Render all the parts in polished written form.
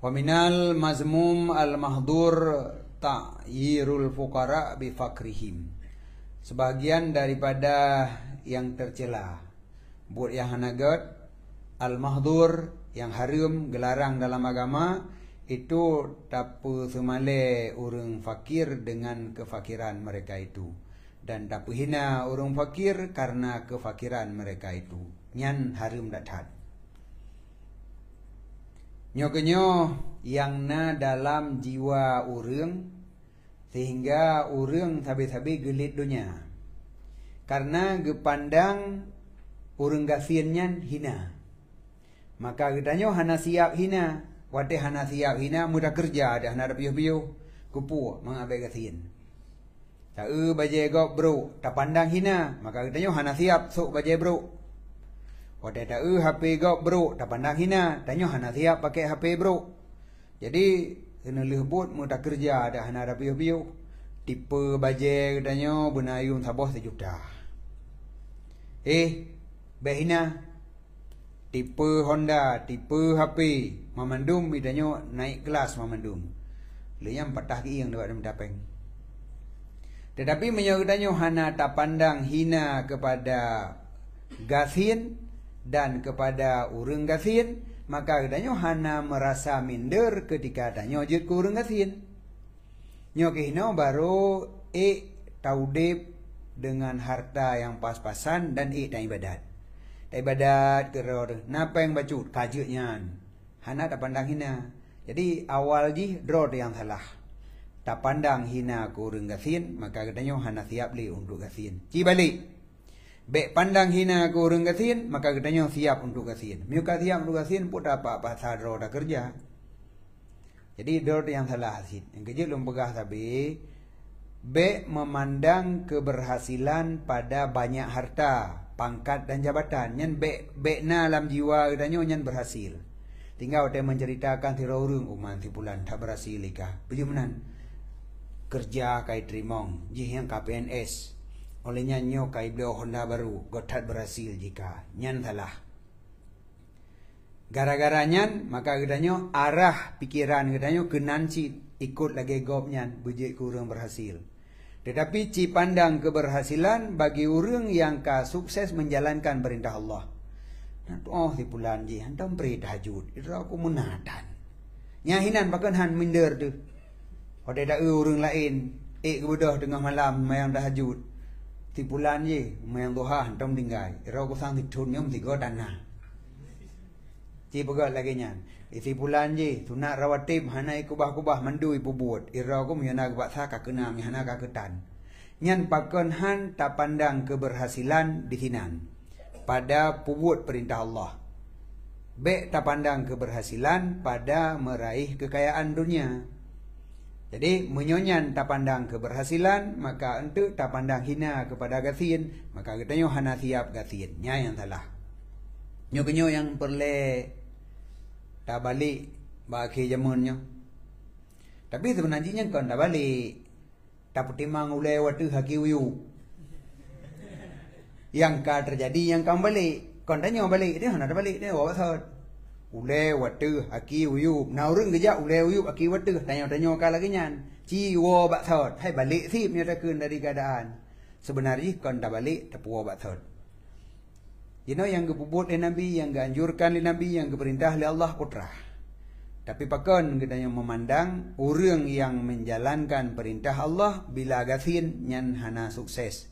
Wa minal mazmum al-mahdur ta'yirul fuqara bi fakrihim. Sebagian daripada yang tercela buat yang hanagat al-mahdur yang haram gelarang dalam agama itu tapu semale orang fakir dengan kefakiran mereka itu, dan tapu hina orang fakir karena kefakiran mereka itu. Nyan haram dathat. Nyokenyo yang na dalam jiwa urang sehingga urang sabi-sabi gelit dunia karena gepandang urang gasiannya hina, maka getanyo hana siap hina, wate hana siap hina mudah kerja dah hana piuh-piuh kupu mengabai gasian tae baje go bro tak pandang hina, maka getanyo hana siap sok baje bro. Wate tae HP go bro tak pandang hina, tanyo hana siap pakai HP bro. Jadi kena lehbut mu tak kerja dah hana piuh-piuh tipe baje getanyo benayung saboh 1 juta. Behina tipe Honda, tipe HP memandum idanyo naik kelas memandum. Leyam patah ki yang dapat mendapeng. Tetapi menyodanyo hana tak pandang hina kepada gasin dan kepada urang gasin, maka idanyo hana merasa minder ketika danyo jut ke urang gasin. Nyo kehino baru taudip dengan harta yang pas-pasan dan dan ibadat. Ibadat keror napa yang bacut kajutnya hana tak pandang hina. Jadi awal ji drod yang salah. Tak pandang hina ku urang gasin, maka katanya hana siap li untuk gasin. Ci balik. Bek pandang hina ku urang gasin, maka katanya siap untuk gasin. Miuka siap untuk gasin pun apa pasal drod dah kerja. Jadi drod yang salah hasil. Yang kecil belum pegah tapi bek memandang keberhasilan pada banyak harta, pangkat dan jabatan. Nyan bek na dalam jiwa katanya nyan berhasil. Tinggal dia menceritakan tira urang uman tipulan tak berhasil ikah. Bejumanan kerja kai trimong jih yang KPNS. Olehnya nyo kai beliau Honda baru gotat berhasil jika nyan salah. Gara-gara nyan maka katanya arah pikiran katanya kenanci ikut lagi gop nyan bejik ke urang berhasil. Tetapi ci pandang keberhasilan bagi urang yang ka sukses menjalankan perintah Allah. Oh si pulan ji hantam beri tahajud. Itu aku menatan. Nyahinan pakan han minder tu. Pada dak urang lain kebudah tengah malam mayang tahajud. Si pulan ji mayang duha hantam tinggai. Ira aku sang ditun nyom tiga tanah. Ci pegat lagi nyan. Si pulan ji sunat rawatib hana ikubah-kubah mandu ibu buat. Ira aku myana gebak sa ka kena myana ka ketan. Nyan pakan han tak pandang keberhasilan di sinan pada pubut perintah Allah. Bek tak pandang keberhasilan pada meraih kekayaan dunia. Jadi menyonyan tak pandang keberhasilan, maka ente tak pandang hina kepada gasin, maka katanya hana siap gasin. Nya yang salah. Nyo yang perle tak balik bagi zamannya. Tapi sebenarnya kan tak balik. Tak pertimang ulai waktu haki wiu. Yang ka terjadi yang kamu balik. Kon tanya balik dia hana balik dia bawa sat. Ulai waktu haki wiu. Na urang geja ulai wiu haki waktu tanya-tanya ka lagi nyan. Ci wo bak sat. Hai balik sip nya takun dari keadaan. Sebenarnya kon tak balik tak puas bak sat. You know yang kepubut oleh Nabi, yang dianjurkan oleh Nabi, yang diperintah oleh Allah putra. Tapi pakon kita yang memandang orang yang menjalankan perintah Allah bila gasin nyan hana sukses.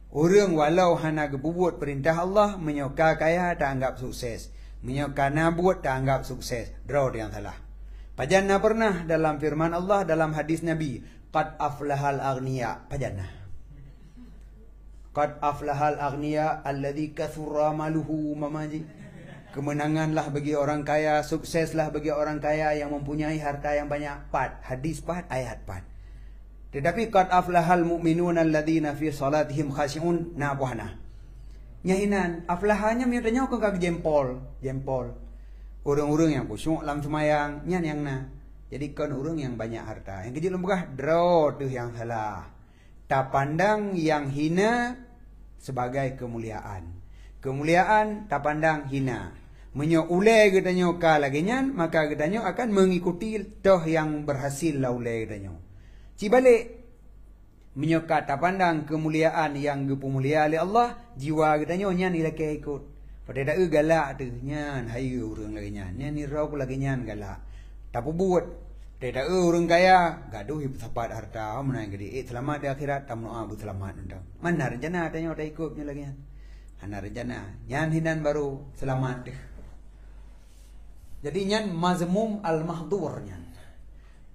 Orang walau hana kepubut perintah Allah menyoka kaya tak anggap sukses. Menyoka nabut tak anggap sukses. Draw yang salah. Pajanna pernah dalam firman Allah dalam hadis Nabi, qad aflahal aghniya. Pajanna. Qad aflahal aghniya alladhi kathura maluhu mamaji. Kemenanganlah bagi orang kaya, sukseslah bagi orang kaya yang mempunyai harta yang banyak. Pat, hadis pat, ayat pat. Tetapi qad aflahal mu'minun alladhina fi salatihim khashi'un nabuhana. Nyahinan, aflahanya miutanya kau kag jempol. Orang-orang yang khusyuk dalam semayang, nyan yang na. Jadi kan orang yang banyak harta. Yang kecil lembukah, draw tu yang salah. Tak pandang yang hina sebagai kemuliaan. Kemuliaan tak pandang hina. Menyo ulai katanya ka lagi nyan, maka katanya akan mengikuti toh yang berhasil lah ulai katanya. Cibalik menyo kata pandang kemuliaan yang gepemulia oleh Allah, jiwa katanya nyan ilake ikut. Pada dak galak tu nyan hayu urang lagi nyan. Nyan ni rau lagi nyan galak. Tak buat. Pada dak urang kaya gaduh sapat harta menang gede. Selamat di akhirat tamu abu selamat ndang. Mana rencana tanya dak ikutnya lagi nyan. Ana rencana nyan hinan baru selamat deh. Jadi nyan mazmum al-mahdur nyan.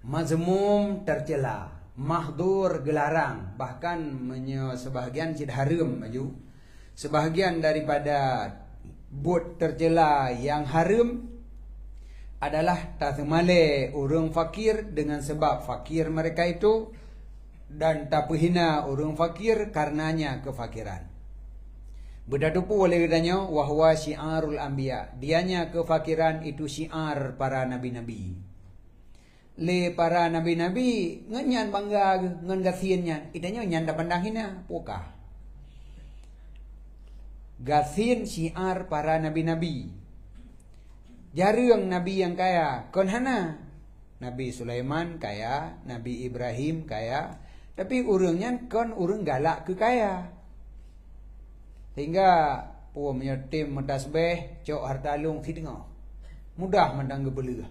Mazmum tercela, mahdur gelarang, bahkan sebahagian cid haram maju. Sebahagian daripada buat tercela yang haram adalah tasmale orang fakir dengan sebab fakir mereka itu, dan tak hina orang fakir karenanya kefakiran. Berdadupu oleh katanya wahwa syiarul anbiya. Dianya kefakiran itu syiar para nabi-nabi. Le para nabi-nabi ngenyan bangga ngen gasiennya. Itanya nyan da pandang hina pokah. Gasien syiar para nabi-nabi. Jarang nabi yang kaya. Kon hana Nabi Sulaiman kaya, Nabi Ibrahim kaya, tapi urangnya kon urang galak ke kaya. Sehingga puan menyetim mentasbeh cok harta lung si tengok. Mudah mendang gebelah.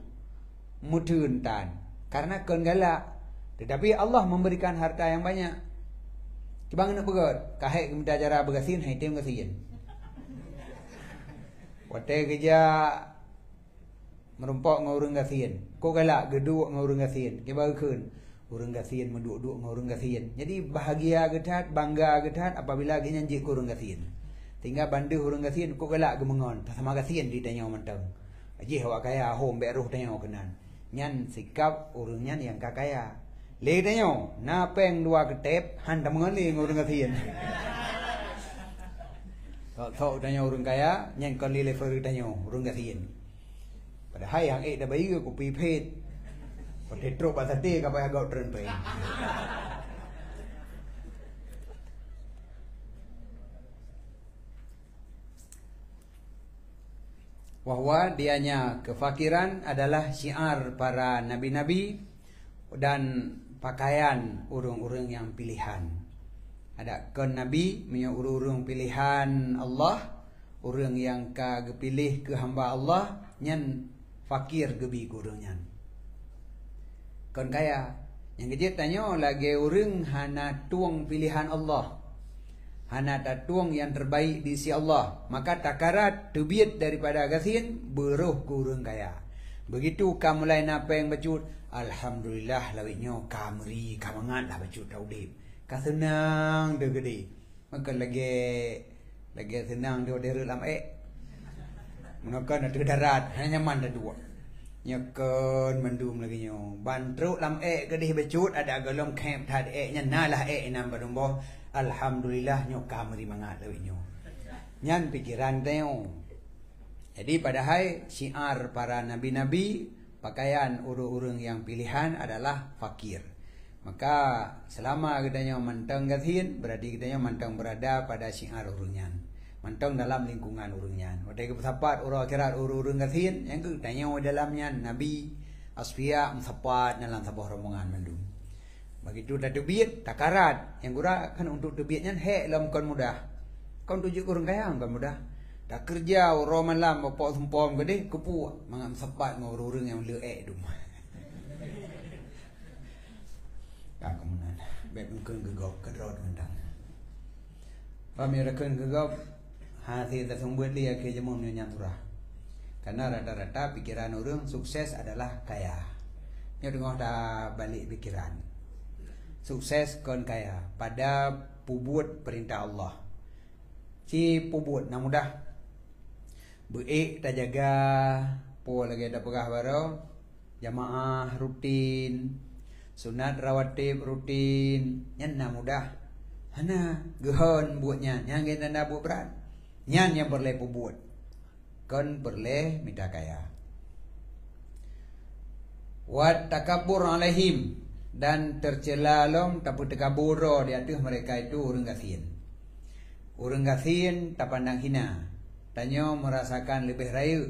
Mudun tan. Karena kon galak. Tetapi Allah memberikan harta yang banyak. Cuba nak begot. Kahek minta cara bergasin, hai tim gasin. Wate kerja merumpok ngurung gasin. Kau galak geduk ngurung gasin. Kiba keun. Urang gasin menduk-duk ngurung gasin. Jadi bahagia getat, bangga getat apabila genya jik urang gasin. Tinggal bandu urang gasin ko galak gemengon. Sama gasin ditanya mentang. Aji awak kaya hom beruh tanya kenan. Nyan sikap urang nyan yang kakaya. Le tanya, na peng dua ketep han mengon li urang gasin. Tok tanya urang kaya, nyan kon li lever tanya urang gasin. Padahal yang dah bayi ko pipet. Petro pasate kapay agak tren pe. Wahwa dianya kefakiran adalah syiar para nabi-nabi dan pakaian urung-urung yang pilihan. Ada kon nabi punya urung-urung pilihan Allah, urung yang ka gepilih ke hamba Allah nyan fakir gebi urung nyan. Kon kaya yang kecil tanya lagi urang hana tuang pilihan Allah, hana tuang yang terbaik di sisi Allah, maka takarat tebiat daripada gasin beruh ke urang kaya. Begitu ka mulai napa yang bacut, alhamdulillah lawitnya kamri kamangan lah bacut taudip. Ka senang de gede. Maka lagi senang dia dalam maka nak darat hanya nyaman dah dua. Nyakan mendum lagi nyo bantruk lam kedih becut ada golong camp tad nya nalah nam badumbo alhamdulillah nyo kamri mangat lawi nyo nyan pikiran teo. Jadi padahal syiar para nabi-nabi pakaian urung-urung yang pilihan adalah fakir. Maka selama katanya mantang gasin berarti katanya mantang berada pada syiar urungnya, mantang dalam lingkungan urungnya. Wadai kesapat urang akhirat urung gasin yang ke tanya dalamnya nabi asfiya sapat dalam sebuah rombongan mendung. Begitu dah tebiat takarat yang gura kan untuk tebiatnya hek lam kon mudah. Kon tujuk urang kaya kan mudah. Tak kerja urang malam bapak sempom gede kepu mangam sapat ngurung yang leek dum. Kan kemunan beb mungkin gegok kedrot mendang. Pamirakan gegok hati tersebut dia ke jamun yang turah. Karena rata-rata pikiran orang sukses adalah kaya. Dia dengar dah balik pikiran. Sukses kon kaya pada pubut perintah Allah. Si pubut nak mudah. Beik tak jaga, po lagi ada pegah baru, jamaah rutin, sunat rawatib rutin, nyan nak mudah. Hana gehon buatnya, yang kita nak buat berat. Nyan yang boleh buat. Kon boleh minta kaya. Wat takabur alaihim dan tercela lom tapi takabur di atas mereka itu urang gasin. Urang gasin tak pandang hina. Tanyo merasakan lebih raya,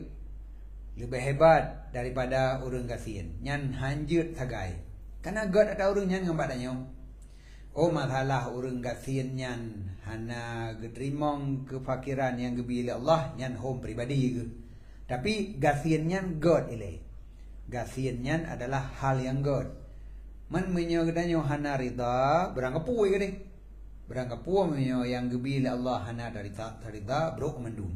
lebih hebat daripada urang gasien. Nyan hanjut sagai. Karena God ada urang nyan ngambat tanyo. Oh masalah urang gasien nyan hana gedrimong kefakiran yang gebili Allah nyan home pribadi ke. Tapi gasien nyan God ile. Gasien nyan adalah hal yang God. Man menyo gedanyo hana rida berangkapu ke deh. Berangkapu menyo yang gebili Allah hana dari rida bro mendum.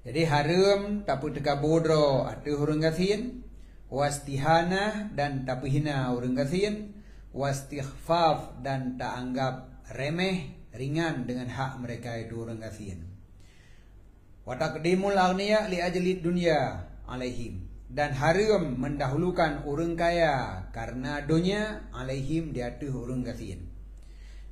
Jadi haram tapi teka bodro atu urang gasien, wastihana dan tapi hina urang gasien, wastighfaf dan tak anggap remeh ringan dengan hak mereka itu urang gasien. Wa taqdimul aghniya li ajli dunya alaihim, dan haram mendahulukan urang kaya karena dunia alaihim di atas urang gasien.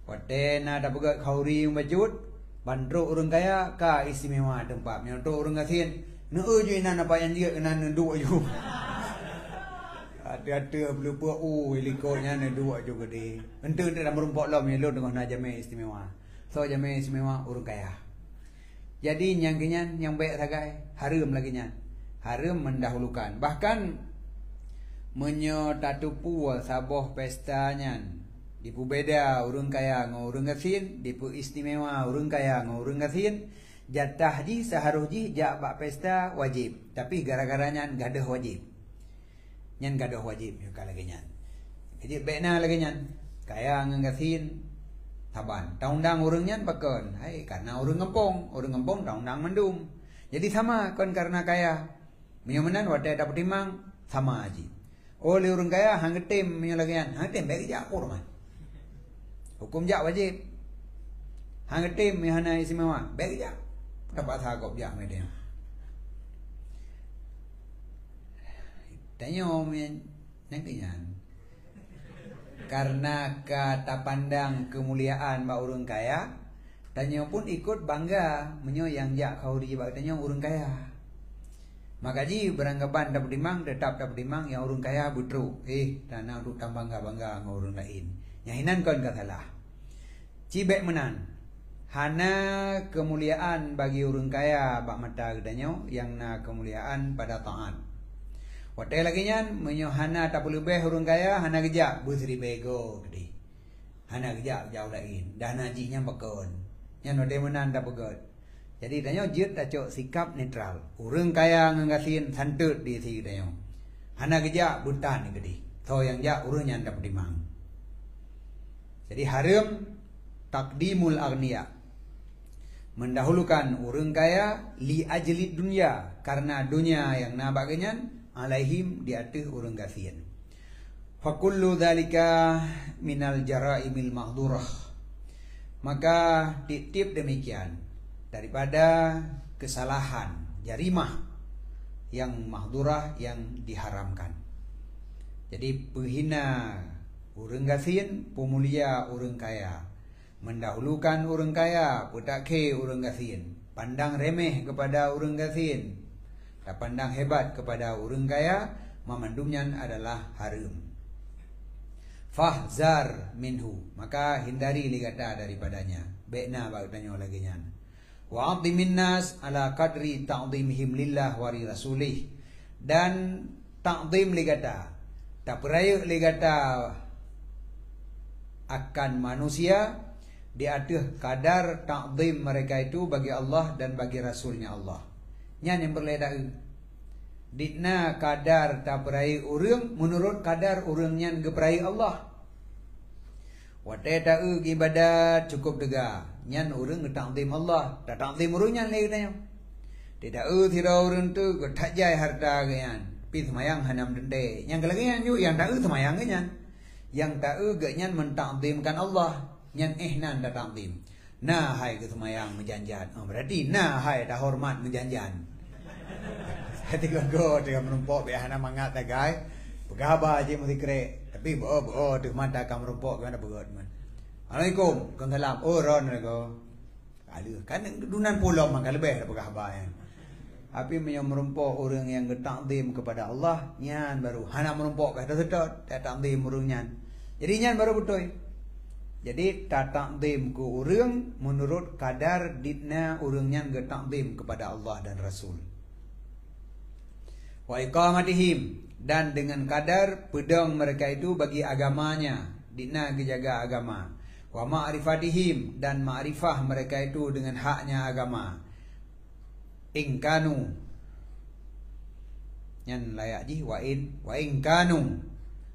Watena da begat khauri majud bandro urang kaya ka istimewa tempat menyo urang gasien neu je nan apa yang dia kena nduk ju. Ada belupa ilikonya ne dua juga gede. Ente dalam merumpok lom yang lo dengan najame istimewa. So jame istimewa urang kaya. Jadi yang kenyan yang baik sagai haram lagi nyan. Haram mendahulukan. Bahkan menyo tatupu saboh pesta nyan. Dipu beda urang kaya ngau urang gasien, dipu istimewa urang kaya ngau urang gasien. Jatah ji seharuh ji jak bak pesta wajib. Tapi gara-gara nyan gadah wajib. Nyan gadah wajib yuka lagi nyan. Jadi bekna lagi nyan. Kaya ngagasin taban. Taundang urang nyan bakon. Hai karena urang ngempong taundang mendum. Jadi sama kon karena kaya. Menyomenan wadah dapat timang sama aja. Oleh urang kaya hanggetim menyo lagi nyan. Hanggetim bagi jak akur man. Hukum jak wajib. Hanggetim mihana istimewa bagi jak. Dapat sagop jak medem. Tanyo nangkinyan. Karena kata pandang kemuliaan ba urang kaya, tanyo pun ikut bangga menyo yang jak khauri ba tanyo urang kaya. Maka ji beranggapan dapat dimang tetap dapat dimang yang urang kaya butru. Tanah untuk tambang bangga ngau urang lain. Nyahinan kon ka salah. Cibek menan. Hana kemuliaan bagi urang kaya bak mata gedanyo yang na kemuliaan pada taat. Watai lagi nyan menyo hana tak lebih urang kaya hana gejak busri bego gede. Hana gejak jauh lain. Dah najinya bakon. Nyan watai menan tak pegot. Jadi danyo jut acok sikap netral. Urang kaya ngagasin santut di si danyo. Hana gejak buntan gede. So yang jak urang nyan dapat dimang. Jadi haram takdimul aghniya. Mendahulukan urang kaya li ajli dunya karena dunia yang na bagenyan alaihim di atas urang gasien. Fa kullu dzalika minal jaraimil mahdurah. Maka tip demikian daripada kesalahan jarimah yang mahdurah yang diharamkan. Jadi penghina urang gasien, pemulia urang kaya. Mendahulukan urang kaya, putake urang gasien. Pandang remeh kepada urang gasien. Dan pandang hebat kepada urang kaya, mamandumnya adalah haram. Fahzar minhu, maka hindari ligata daripadanya. Bekna bagdanyo lagi nyan. Wa 'azzimin nas ala qadri ta'zimihim lillah wa rasulih. Dan ta'zim ligata. Tak peraya ligata akan manusia di atas kadar ta'zim mereka itu bagi Allah dan bagi Rasulnya Allah. Nyan yang berleda ditna kadar tak perai urang menurut kadar urang nyan geperai Allah. Watai tak ibadat cukup dega. Nyan urang ta'zim Allah, tak ta'zim urang nyan lagi tanya. Tidak thira urang tu tak jai harta ganyan. Pi semayang hanam dende. Yang kelagi nyan yu yang tak semayang ganyan. Yang tak ganyan mentakzimkan Allah. Nyan nan dah ta'zim. Nah hai ke semayang menjanjan. Berarti nah hai dah hormat menjanjan. Hati go dengan menumpuk biar hana mangat tagai. Pegaba aja mesti krek. Tapi bo tu mata kam menumpuk gimana begot man. Assalamualaikum. Kang salam. Oh ron ko. Aduh kan dunan pulau maka lebih dah pegaba ya. Tapi merumpuk orang yang takzim kepada Allah, nyan baru hana merumpuk kata sedot tak takzim urang nyan. Jadi nyan baru betul. Jadi tak takdim ke urang menurut kadar ditna urangnya ge takdim kepada Allah dan Rasul. Wa iqamatihim, dan dengan kadar pedang mereka itu bagi agamanya, ditna ge jaga agama. Wa ma'rifatihim, dan ma'rifah mereka itu dengan haknya agama. Ingkanu, yang layak ji wa ingkanu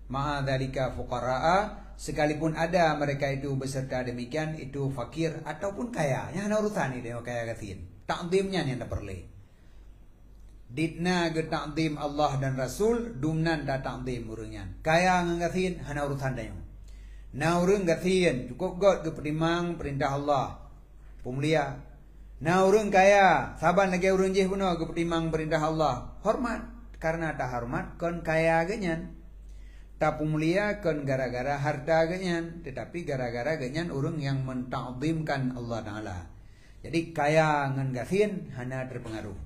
ma'adzalika fuqara'a, sekalipun ada mereka itu beserta demikian itu fakir ataupun kaya. Yang ada urusan ni dia kaya kasin. Takdimnya ni anda perlu. Ditna ge takdim Allah dan Rasul, dumnan da takdim urangnya. Kaya ngakasin hana urusan dia. Na urang kasin cukup god ke pertimang perintah Allah. Pemulia. Na urang kaya, saban lagi urang jeh puno ke pertimang perintah Allah. Hormat, karena tak hormat kon kaya genyan. Tak mulia kan gara-gara harta genyan, tetapi gara-gara genyan orang yang mentakdimkan Allah Ta'ala. Jadi kaya ngan gasin hana terpengaruh.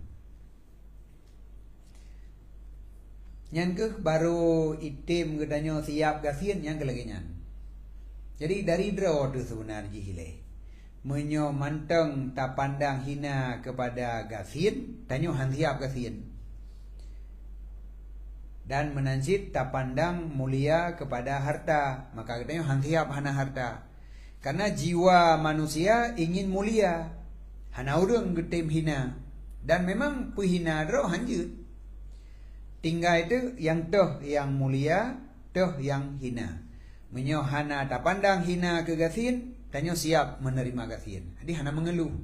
Yang ke baru itim gedanya siap gasin yang ke lagi nyan. Jadi dari draw tu sebenarnya hile. Menyo manteng tak pandang hina kepada gasin, tanyo han siap gasin. Dan menansit tak pandang mulia kepada harta, maka katanya hantiap hana harta. Karena jiwa manusia ingin mulia, hana urang getem hina. Dan memang penghina roh hanjut. Tinggal itu yang toh yang mulia, toh yang hina. Menyo hana tak pandang hina ke gasin, tanyo siap menerima gasin. Jadi hana mengeluh.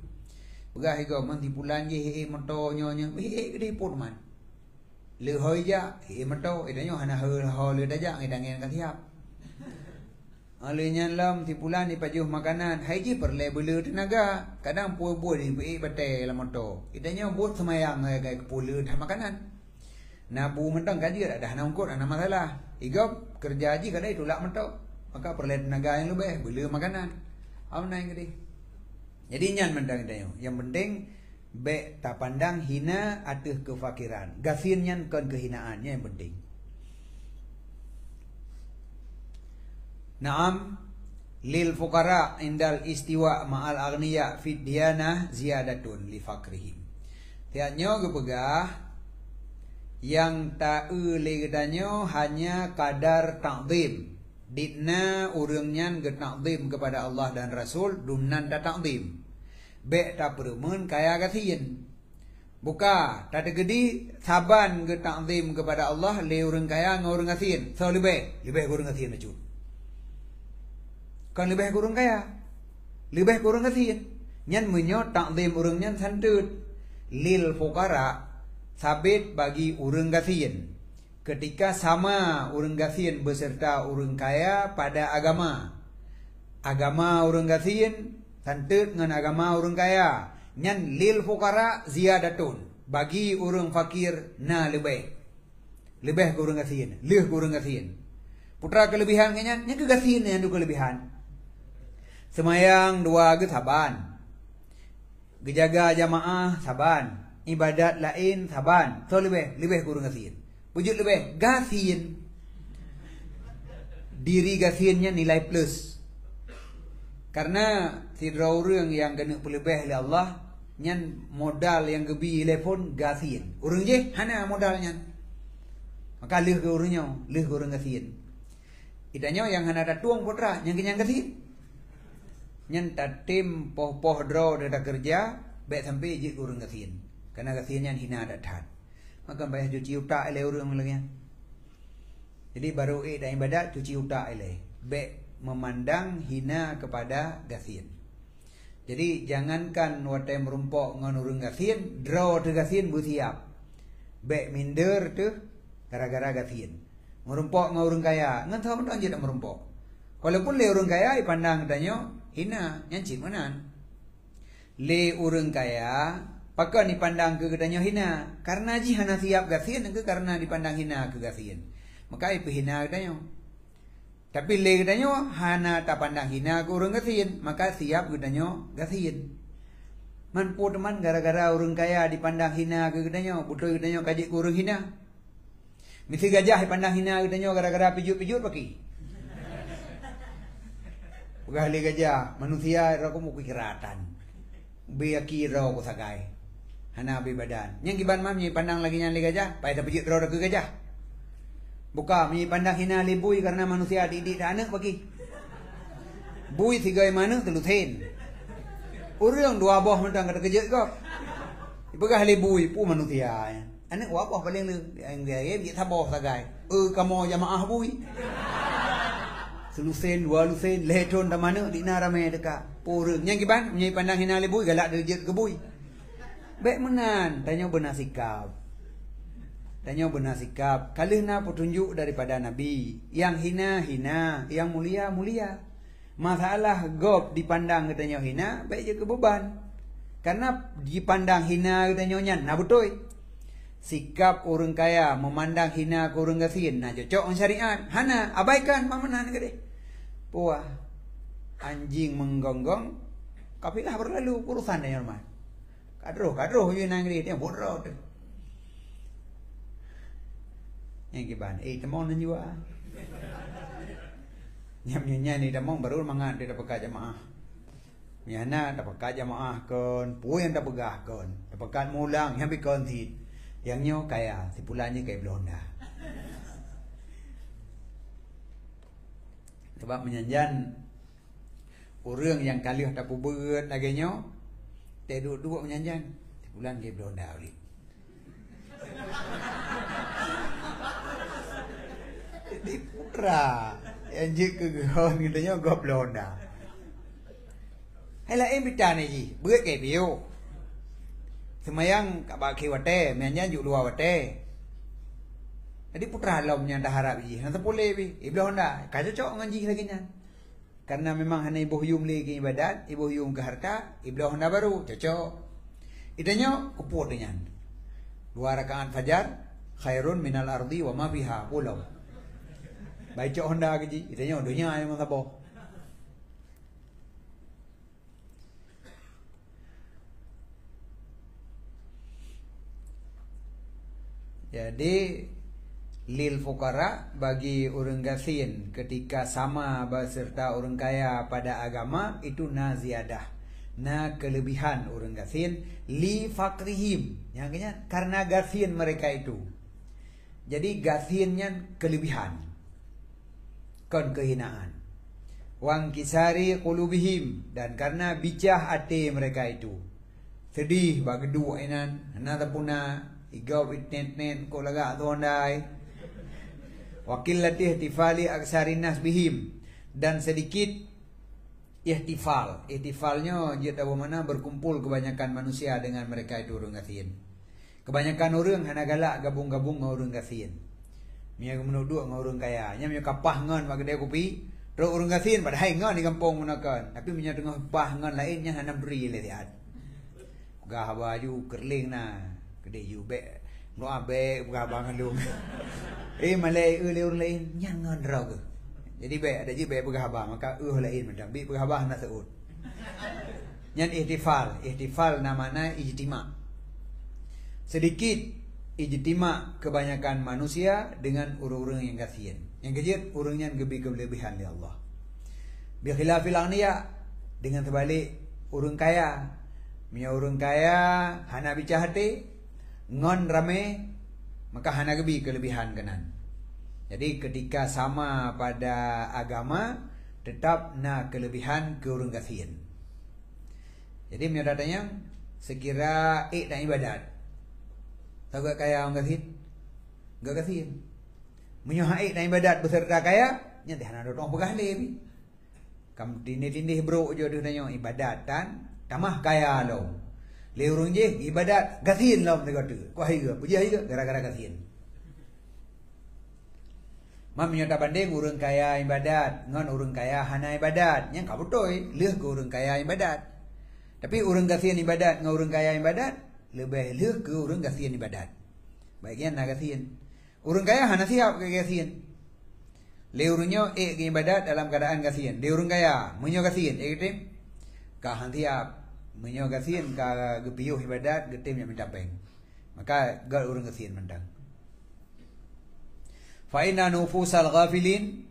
Begah ego mantipulan je moto nyonya, gede pun man. Le hoi ja, mato, idanyo hana ho le daja, idangen kan siap. Ale nyan lam tipulan ni pajuh makanan, hai ji perle belu tenaga. Kadang puai-puai ni pi bate la moto. Idanyo buat semayang kai kepulu dah makanan. Nabu mentang kaji ada hana ungkut hana masalah. Igop kerja haji kadai tolak mentok. Maka perle tenaga yang lebih belu makanan. Amna yang gede. Jadi nyan mentang idanyo. Yang penting be tak pandang hina atau kefakiran. Gasinnya kan kehinaannya yang penting. Naam lil fuqara indal istiwa ma'al aghniya fid diyanah ziyadatun li fakrihim. Tiadnya kepegah yang tak legedanyo hanya kadar takdim. Ditna urangnya ge takdim kepada Allah dan Rasul, dumnan da takdim. Bek tak perumun kaya gasin. Buka tak ada gedi saban ke takdim kepada Allah le orang kaya ngau orang gasin. So lebih orang gasin acu. Kan lebih orang kaya. Lebih orang gasin. Nyan menyo takdim orang nyan santut lil fuqara sabit bagi orang gasin. Ketika sama orang gasin beserta orang kaya pada agama. Agama orang gasin santut dengan agama orang kaya. Nyan lil fuqara ziyadatun. Bagi orang fakir na lebih. Lebih ke orang gasin. Leh ke orang gasin. Putra kelebihan kanya. Nyan ke gasin yang ada kelebihan. Semayang dua ke saban. Gejaga jamaah saban. Ibadat lain saban. So lebih ke orang gasin. Wujud lebih gasin. Diri gasinnya nilai plus. Karena tidak orang yang kena pelebih oleh Allah, nyan modal yang gebi telefon gasin. Orang je hana modalnya. Maka leh ke orangnya, leh ke orang gasin. Idanya yang hana datuang putra, yang kenyang gasin. Nyan tatim poh-poh draw dah kerja, baik sampai je ke orang gasin. Karena gasinnya hina datang. Maka bayar cuci utak oleh orang lagi. Jadi baru dah ibadat cuci utak oleh. Baik memandang hina kepada gasin. Jadi jangankan watai merumpok ngan urang gasin, draw tu gasin bersiap. Baik minder tu gara-gara gasin. Merumpok ngan urang kaya, ngan tahu tak je tak merumpok. Walaupun le urang kaya dipandang tanya hina, nyancik manan. Le urang kaya pakai dipandang ke katanya hina, karena ji hana siap gasin ke karena dipandang hina ke gasin. Maka ipu hina katanya. Tapi le katanya hana tak pandang hina ke orang gasin, maka siap katanya gasin. Man po teman gara-gara orang kaya dipandang hina ke katanya, betul katanya kajik ke orang hina. Mesti gajah dipandang hina katanya gara-gara pijut-pijut paki. Pegah li gajah manusia ro ko mo kiratan. Biya kira ko sagay. Hana bi badan. Yang giban mam nyi pandang lagi nyan li gajah, pai ta pejit ro ke gajah. Buka nyi pandang hina li bui karena manusia didik dah anak bagi. Bui tiga mana telu ten. Urang dua boh mentang kata kejut kau. Pegah li bui pu manusia. Anak wa boh paling lu yang dia bi ta boh sagay. Kamu jamaah bui. Selusen dua lusen leton dah mana di narame dekat purung yang giban nyai pandang hina lebui galak derjet ke bui baik menan tanya benar sikap kalihna petunjuk daripada nabi yang hina yang mulia masalah gop dipandang katanya hina baik je ke beban karena dipandang hina katanya nyan nah betul sikap orang kaya memandang hina ke orang gasin. Nah cocok syariat. Hana abaikan mamanan ke deh. Puah anjing menggonggong kapilah berlalu urusan dia normal. Kadroh you nang dia bodoh tu. Yang kiban temon nan jua. Nyam ni demong baru mangan dia dapat jamaah. Miana dapat jamaah kon, puyan dapat pegah kon. Dapat mulang yang bikon tit. Yang nyo kaya, si pulanya kayak Belanda. Sebab menyanjan orang yang kali tak pubeut lagi nyo, tak duduk menyanjan, si pulan kayak Belanda uli. Di putra, yang je kegon kita nyo go Belanda. Hai lah bicara ni ji, beut kayak bio. Semayang kat baki wate, menyanyi juk luar wate. Jadi putra lom yang dah harap ji, nanti boleh bi. Ibu Honda, kau cocok ngaji lagi nyan. Karena memang hanya ibu huyum lagi ibadat, ibu huyum ke harta, ibu Honda baru cocok. Itanya kuput nyan. 2 rakaat fajar, khairun minal ardi wa ma biha pulau. Baik cok Honda gaji, itanya dunia yang mengapa. Jadi lil fuqara bagi orang gasin ketika sama beserta orang kaya pada agama itu na ziyadah, na kelebihan orang gasin li fakrihim, yang karena gasin mereka itu. Jadi gasinnya kelebihan, kon kehinaan. Wang kisari qulubihim, dan karena bicah hati mereka itu. Sedih bagi dua inan, nada puna igau itnet ko laga tuandai. Wakil latih ihtifali aksarinas bihim, dan sedikit ihtifal. Ihtifalnya dia tahu mana berkumpul kebanyakan manusia dengan mereka itu orang gasin. Kebanyakan orang hana galak gabung-gabung dengan orang gasin. Mia menuduk dengan orang kaya. Nya mia kapah ngan bagi dia kopi. Ro orang gasin pada hai ngan di kampung gunakan. Tapi mia tengah pah ngan lainnya hana beri le lihat. Gah baju kerling na. Kedai you be no abe buka bangan lu. Malay le orang lain nyangan rau ke. Jadi be ada je be berhabah maka lain macam bi berhabah na seut. Nyan ihtifal namanya ijtima. Sedikit ijtima kebanyakan manusia dengan orang-orang yang kasihan. Yang kejut orangnya gebi kelebihan di Allah. Bi khilafil aghniya, dengan terbalik orang kaya. Mia orang kaya hana bicara hati ngon rame, maka hana gebi kelebihan kanan. Jadi ketika sama pada agama, tetap na kelebihan ke orang kasihan. Jadi mia datanya sekira nak ibadat. Tahu gak kaya orang kasihan? Gak kasihan. Mia nak ibadat beserta kaya, nyantai hana dotong pegah lebi. Kam tindih-tindih bro jo dia ibadat tan tamah kaya lo. Le urang je ibadat gasin lah mereka tu. Kau hai ke? Puji hai ke? Gara-gara gasin. Mam nyata banding urang kaya ibadat, ngan urang kaya hana ibadat. Yang kau betul, leh ke urang kaya ibadat. Tapi urang gasin ibadat ngan urang kaya ibadat, lebih leh ke urang gasin ibadat. Baiknya nak gasin. Urang kaya hana siap ke gasin. Le urangnya ke ibadat dalam keadaan gasin. Le urang kaya menyo gasin, gitu. Kah siap menyo gasin ka gepiuh ibadat getim yang minta peng. Maka gal urang gasin mendang. Fa inna nufusal ghafilin,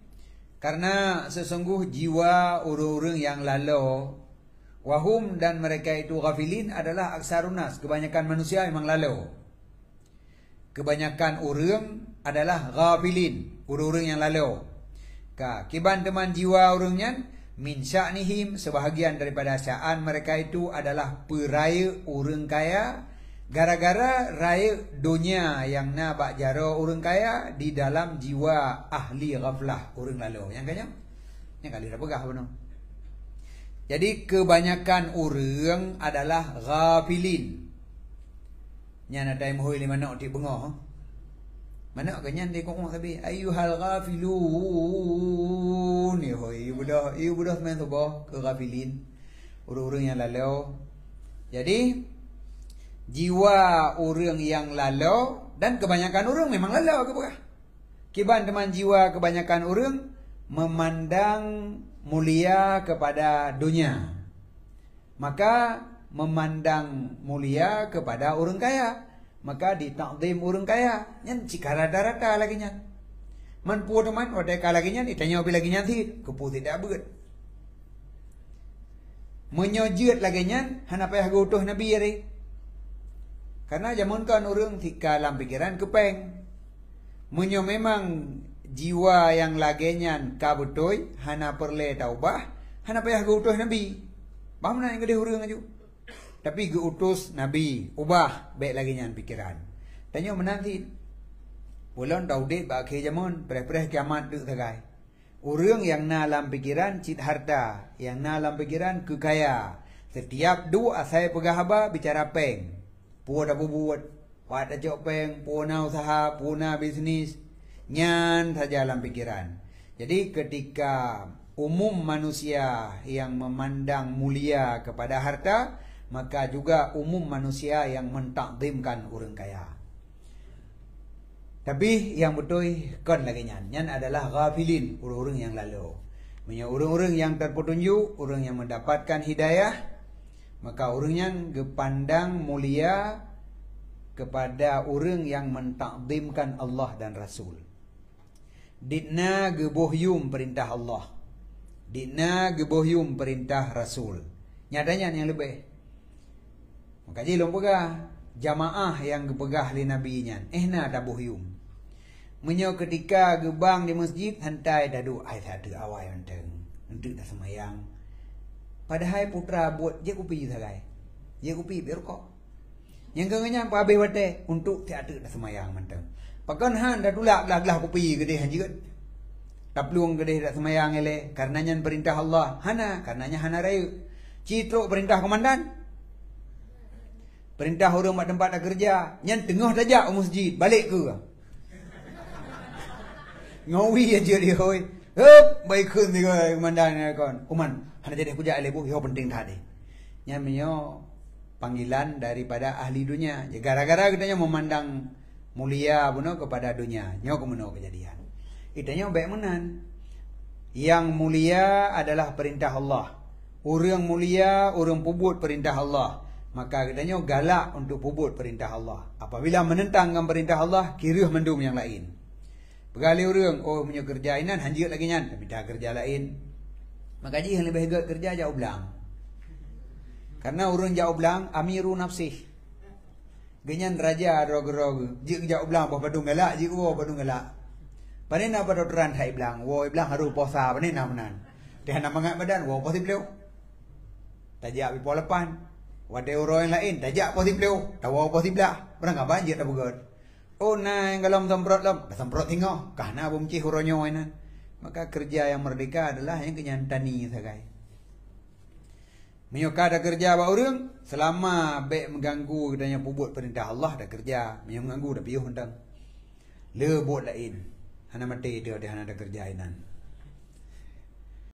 Karena sesungguh jiwa orang-orang yang lalu, wahum dan mereka itu ghafilin adalah aksarunas, kebanyakan manusia memang lalu. Kebanyakan orang adalah ghafilin, orang-orang yang lalu. Kiban teman jiwa orangnya min sya'nihim, sebahagian daripada sya'an mereka itu adalah peraya orang kaya. Gara-gara raya dunia yang nak bak jara orang kaya di dalam jiwa ahli ghaflah orang lalu. Yang kaya yang kali dah pegah benar. Jadi kebanyakan orang adalah ghafilin. Nya nak dai mohoi lima nak di bengah. Mana ke nyan di kong tapi ayyuhal ghafilun. Ni hoi budah main tu ke ghafilin. Orang-orang yang lalu. Jadi jiwa orang yang lalu, dan kebanyakan orang memang lalu ke bukan? Kiban teman jiwa kebanyakan orang memandang mulia kepada dunia. Maka memandang mulia kepada orang kaya. Maka ditakdim orang kaya. Yang jika rata-rata lagi nyan. Man puan teman, wadai ka lagi nyan, itanya opi lagi nyan thit. Kepu tidak abad. Menyojut lagi nyan, hanapa yang utuh Nabi hari. Karena zaman kan orang tika dalam pikiran kepeng. Menyo memang jiwa yang lagenyan kabutoi hana perle taubah, hana payah geutuh Nabi. Bagaimana yang gede orang aju. Tapi geutus Nabi ubah baik lagenyan pikiran. Tanya menanti. Bulan daudit bagi zaman pereh-pereh kiamat tu tagai. Orang yang na dalam pikiran cit harta, yang na dalam pikiran kekaya. Setiap dua saya pegahaba bicara peng. Puan dah buat, buat aja peng, puan usaha, puan bisnis, nyan saja dalam pikiran. Jadi ketika umum manusia yang memandang mulia kepada harta, maka juga umum manusia yang mentakdimkan orang kaya. Tapi yang betul kan lagi nyan adalah ghafilin, orang-orang yang lalu. Orang-orang yang terpetunjuk, orang yang mendapatkan hidayah. Maka orang yang gepandang mulia kepada orang yang mentakdimkan Allah dan Rasul. Dikna gebohyum perintah Allah. Dikna gebohyum perintah Rasul. Nyatanya yang lebih. Maka jilong pegah jamaah yang gepegah li Nabi nyan. Na dah bohyum. Menyo ketika gebang di masjid hantai dadu ai tak ada awai menteng. Untuk dah semayang. Padahal putra buat je kopi sagai. Je kopi biar kok. Yang kengenya pa habis wate untuk tiada dah semayang mentang. Pakan han dah tulak belah kopi gede han jigat. Taplung gede dah semayang ele karenanya perintah Allah. Hana karenanya hana raya. Citruk perintah komandan. Perintah orang mak tempat dah kerja, nyan tengah tajak masjid, balik ke? Ngawi aja dia hoi. Hop, baik kun dia komandan kon. Kuman hana jadi kujak lebu, yo penting tadi. Nya menyo panggilan daripada ahli dunia. Ya, gara-gara katanya memandang mulia buno kepada dunia. Nyo kemuno kejadian. Itanya baik menan. Yang mulia adalah perintah Allah. Orang mulia, orang pubut perintah Allah. Maka katanya galak untuk pubut perintah Allah. Apabila menentangkan perintah Allah, kira mendum yang lain. Pegali orang, oh punya kerja inan, hanjir lagi nyan, minta kerja lain. Maka yang lebih hebat kerja jauh belang. Karena orang jauh belang, amiru nafsih. Genyan raja rog-rog, jik jauh belang, apa padung galak, jik wo padung galak. Panen apa dokteran hai belang, wo belang harus posa, panen menan. Dia nak mangat badan, wo posi beliau. Tajak bipo lepan. Wadah orang yang lain, tajak posi beliau, tawa posi belah. Orang apa banjir dah begot. Oh nai kalau semprot lam, dah semprot tinggal. Karena bumci huronyo inan. Maka kerja yang merdeka adalah yang kenyantani sagai. Menyuka ada kerja apa orang, selama baik mengganggu katanya pubut perintah Allah dah kerja, mengganggu dah piuh hendang. Lebut lain. Hana mati dia hana ada kerja inan.